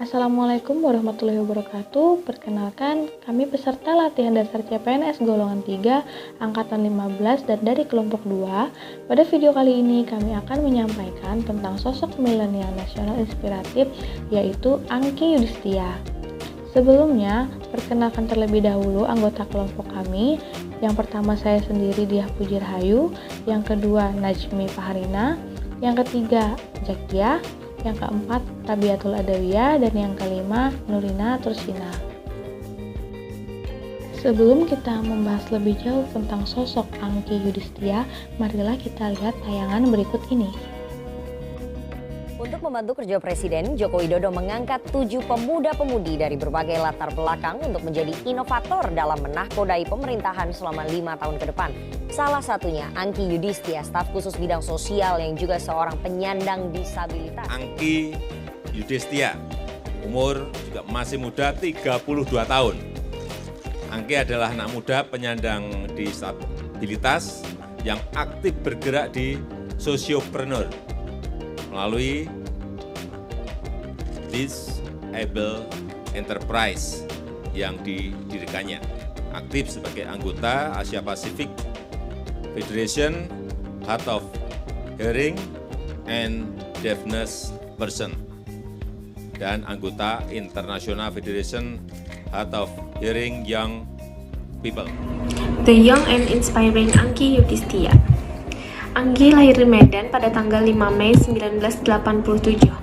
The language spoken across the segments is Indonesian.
Assalamualaikum warahmatullahi wabarakatuh. Perkenalkan, kami peserta latihan dasar CPNS golongan 3, angkatan 15 dan dari kelompok 2. Pada video kali ini kami akan menyampaikan tentang sosok milenial nasional inspiratif, yaitu Angky Yudhistia. Sebelumnya, perkenalkan terlebih dahulu anggota kelompok kami. Yang pertama saya sendiri, Diah Puji Rahayu. Yang kedua, Najmi Fahrina. Yang ketiga, Zakia. Yang keempat, Tabiatul Adawiyah, dan yang kelima, Nurina Tursina. Sebelum kita membahas lebih jauh tentang sosok Angky Yudhistia, marilah kita lihat tayangan berikut ini. Untuk membantu kerja Presiden, Joko Widodo mengangkat 7 pemuda-pemudi dari berbagai latar belakang untuk menjadi inovator dalam menahkodai pemerintahan selama 5 tahun ke depan. Salah satunya Angky Yudhistia, staf khusus bidang sosial yang juga seorang penyandang disabilitas. Angky Yudhistia, umur juga masih muda, 32 tahun. Angky adalah anak muda penyandang disabilitas yang aktif bergerak di sosiopreneur melalui Disable Enterprise yang didirikannya. Aktif sebagai anggota Asia Pacific Federation, Heart of Hearing and Deafness Person, dan anggota International Federation Heart of Hearing Young People. The Young and Inspiring Angky Yudhistia. Angky lahir di Medan pada tanggal 5 Mei 1987.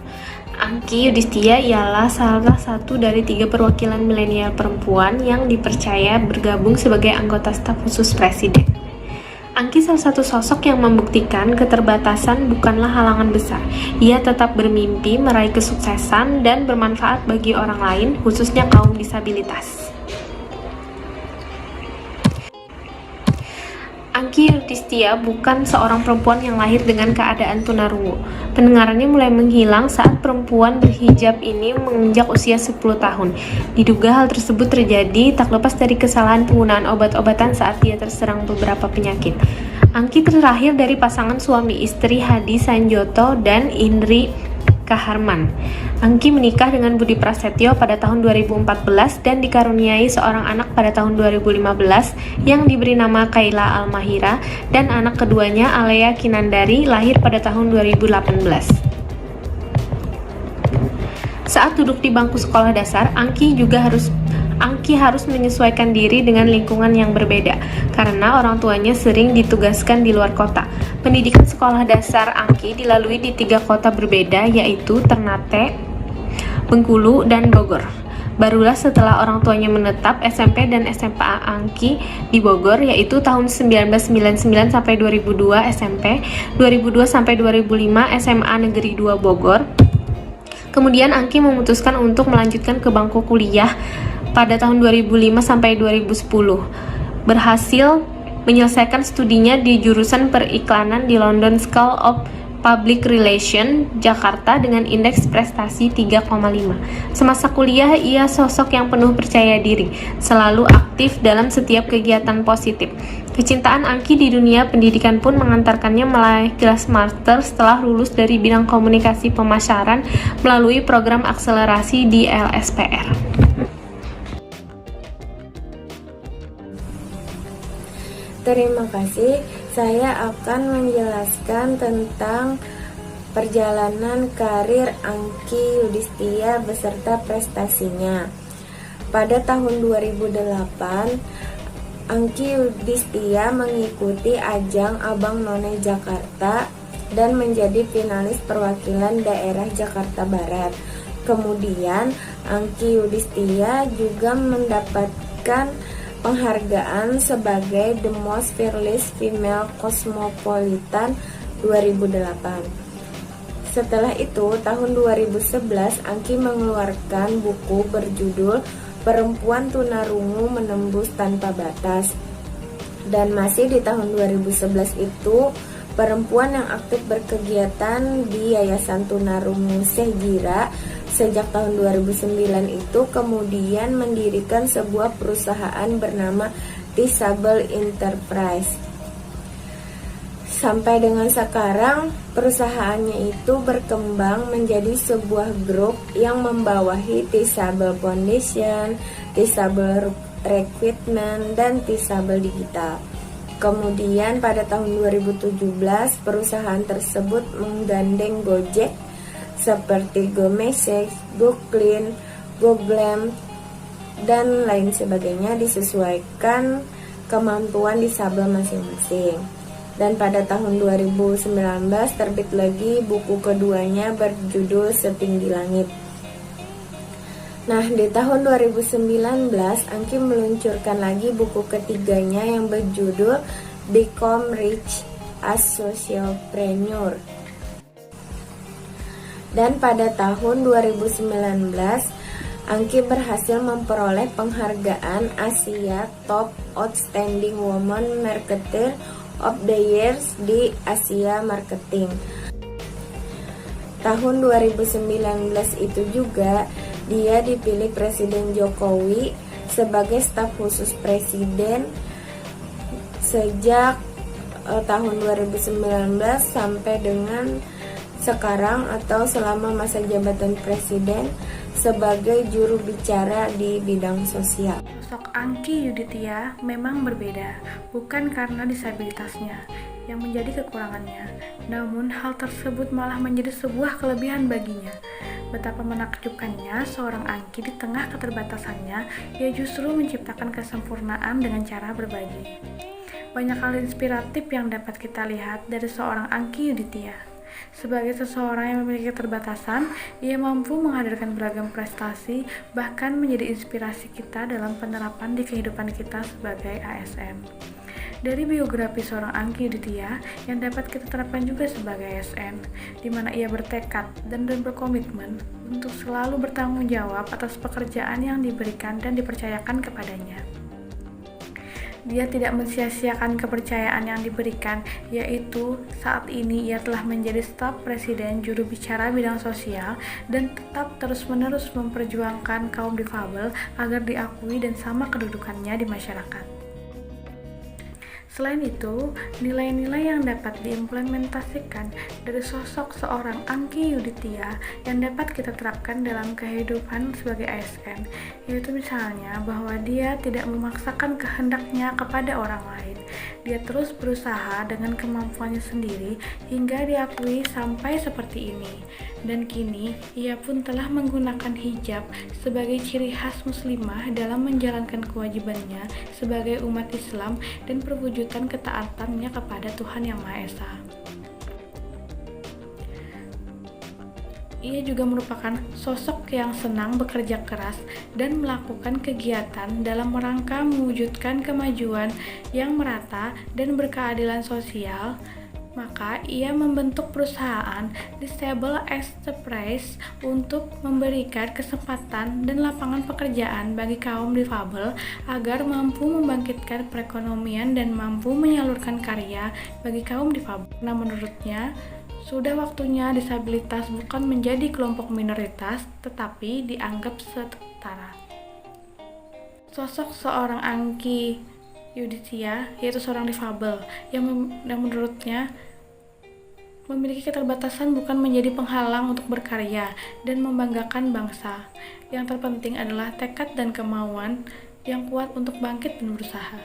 Angky Yudhistia ialah salah satu dari 3 perwakilan milenial perempuan yang dipercaya bergabung sebagai anggota staf khusus Presiden. Angky salah satu sosok yang membuktikan keterbatasan bukanlah halangan besar. Ia tetap bermimpi meraih kesuksesan dan bermanfaat bagi orang lain, khususnya kaum disabilitas. Angky Yudhistia bukan seorang perempuan yang lahir dengan keadaan tunarungu. Pendengarannya mulai menghilang saat perempuan berhijab ini menginjak usia 10 tahun. Diduga hal tersebut terjadi tak lepas dari kesalahan penggunaan obat-obatan saat dia terserang beberapa penyakit. Angky terlahir dari pasangan suami istri Hadi Sanjoto dan Indri Kaharman. Angky menikah dengan Budi Prasetyo pada tahun 2014 dan dikaruniai seorang anak pada tahun 2015 yang diberi nama Kaila Almahira, dan anak keduanya Alea Kinandari lahir pada tahun 2018. Saat duduk di bangku sekolah dasar, Angky harus menyesuaikan diri dengan lingkungan yang berbeda karena orang tuanya sering ditugaskan di luar kota. Pendidikan sekolah dasar Angky dilalui di 3 kota berbeda, yaitu Ternate, Bengkulu, dan Bogor. Barulah setelah orang tuanya menetap, SMP dan SMA Angky di Bogor, yaitu tahun 1999 sampai 2002 SMP, 2002 sampai 2005 SMA Negeri 2 Bogor. Kemudian Angky memutuskan untuk melanjutkan ke bangku kuliah pada tahun 2005 sampai 2010. Berhasil menyelesaikan studinya di jurusan periklanan di London School of Public Relations, Jakarta dengan indeks prestasi 3,5. Semasa kuliah, ia sosok yang penuh percaya diri, selalu aktif dalam setiap kegiatan positif. Kecintaan Angky di dunia pendidikan pun mengantarkannya meraih gelar master setelah lulus dari bidang komunikasi pemasaran melalui program akselerasi di LSPR. Terima kasih. Saya akan menjelaskan tentang perjalanan karir Angky Yudhistia beserta prestasinya. Pada tahun 2008, Angky Yudhistia mengikuti ajang Abang None Jakarta dan menjadi finalis perwakilan daerah Jakarta Barat. Kemudian Angky Yudhistia juga mendapatkan penghargaan sebagai The Most Fearless Female Cosmopolitan 2008. Setelah itu, tahun 2011, Angky mengeluarkan buku berjudul Perempuan Tunarungu Menembus Tanpa Batas. Dan masih di tahun 2011 itu, perempuan yang aktif berkegiatan di Yayasan Tunarungu Sehgira sejak tahun 2009 itu kemudian mendirikan sebuah perusahaan bernama Disable Enterprise. Sampai dengan sekarang, perusahaannya itu berkembang menjadi sebuah grup yang membawahi Tisabel Foundation, Tisabel Recruitment, dan Tisabel Digital. Kemudian pada tahun 2017, perusahaan tersebut menggandeng Gojek seperti GoMessage, GoClean, GoGlam, dan lain sebagainya disesuaikan kemampuan disabel masing-masing. Dan pada tahun 2019 terbit lagi buku keduanya berjudul Setinggi Langit. Nah, di tahun 2019 Angki meluncurkan lagi buku ketiganya yang berjudul Become Rich as Socialpreneur. Dan pada tahun 2019 Angki berhasil memperoleh penghargaan Asia Top Outstanding Woman Marketer of the Years di Asia Marketing. Tahun 2019 itu juga dia dipilih Presiden Jokowi sebagai staf khusus presiden sejak tahun 2019 sampai dengan sekarang atau selama masa jabatan presiden sebagai juru bicara di bidang sosial. Sosok Angki Yuditya memang berbeda, bukan karena disabilitasnya yang menjadi kekurangannya, namun hal tersebut malah menjadi sebuah kelebihan baginya. Betapa menakjubkannya seorang Angki di tengah keterbatasannya, ia justru menciptakan kesempurnaan dengan cara berbagi. Banyak hal inspiratif yang dapat kita lihat dari seorang Angki Yuditya. Sebagai seseorang yang memiliki keterbatasan, ia mampu menghadirkan beragam prestasi, bahkan menjadi inspirasi kita dalam penerapan di kehidupan kita sebagai ASN. Dari biografi seorang Angki Yuditya yang dapat kita terapkan juga sebagai ASN, di mana ia bertekad dan berkomitmen untuk selalu bertanggung jawab atas pekerjaan yang diberikan dan dipercayakan kepadanya. Dia tidak mensia-siakan kepercayaan yang diberikan, yaitu saat ini ia telah menjadi staf presiden juru bicara bidang sosial dan tetap terus-menerus memperjuangkan kaum difabel agar diakui dan sama kedudukannya di masyarakat. Selain itu, nilai-nilai yang dapat diimplementasikan dari sosok seorang Angki Yuditya yang dapat kita terapkan dalam kehidupan sebagai ASN, yaitu misalnya bahwa dia tidak memaksakan kehendaknya kepada orang lain. Dia terus berusaha dengan kemampuannya sendiri hingga diakui sampai seperti ini. Dan kini, ia pun telah menggunakan hijab sebagai ciri khas muslimah dalam menjalankan kewajibannya sebagai umat Islam dan perwujudan ketaatannya kepada Tuhan Yang Maha Esa. Ia juga merupakan sosok yang senang bekerja keras dan melakukan kegiatan dalam rangka mewujudkan kemajuan yang merata dan berkeadilan sosial. Maka ia membentuk perusahaan Disable Enterprise untuk memberikan kesempatan dan lapangan pekerjaan bagi kaum difabel agar mampu membangkitkan perekonomian dan mampu menyalurkan karya bagi kaum difabel. Nah, menurutnya, sudah waktunya disabilitas bukan menjadi kelompok minoritas, tetapi dianggap setara. Sosok seorang Angki Yuditya yaitu seorang difabel yang menurutnya memiliki keterbatasan bukan menjadi penghalang untuk berkarya dan membanggakan bangsa. Yang terpenting adalah tekad dan kemauan yang kuat untuk bangkit dan berusaha.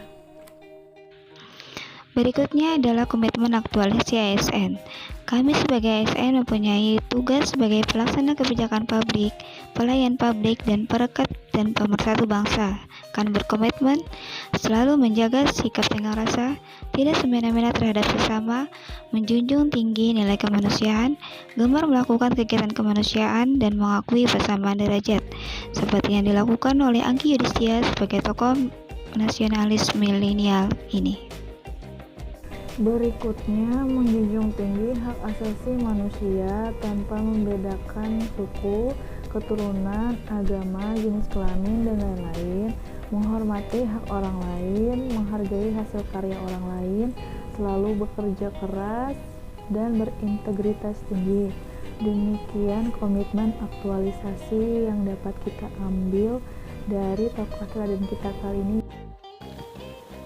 Berikutnya adalah komitmen aktualisasi ASN. Kami sebagai ASN mempunyai tugas sebagai pelaksana kebijakan publik, pelayan publik, dan perekat dan pemersatu bangsa. Kami berkomitmen selalu menjaga sikap tengah rasa, tidak semena-mena terhadap sesama, menjunjung tinggi nilai kemanusiaan, gemar melakukan kegiatan kemanusiaan, dan mengakui persamaan derajat, seperti yang dilakukan oleh Angki Yuditya sebagai tokoh nasionalis milenial ini. Berikutnya, menjunjung tinggi hak asasi manusia tanpa membedakan suku, keturunan, agama, jenis kelamin, dan lain-lain, menghormati hak orang lain, menghargai hasil karya orang lain, selalu bekerja keras, dan berintegritas tinggi. Demikian komitmen aktualisasi yang dapat kita ambil dari tokoh teladan kita kali ini.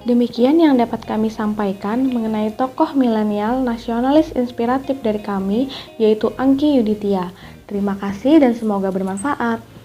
Demikian yang dapat kami sampaikan mengenai tokoh milenial nasionalis inspiratif dari kami, yaitu Angki Yuditya. Terima kasih dan semoga bermanfaat.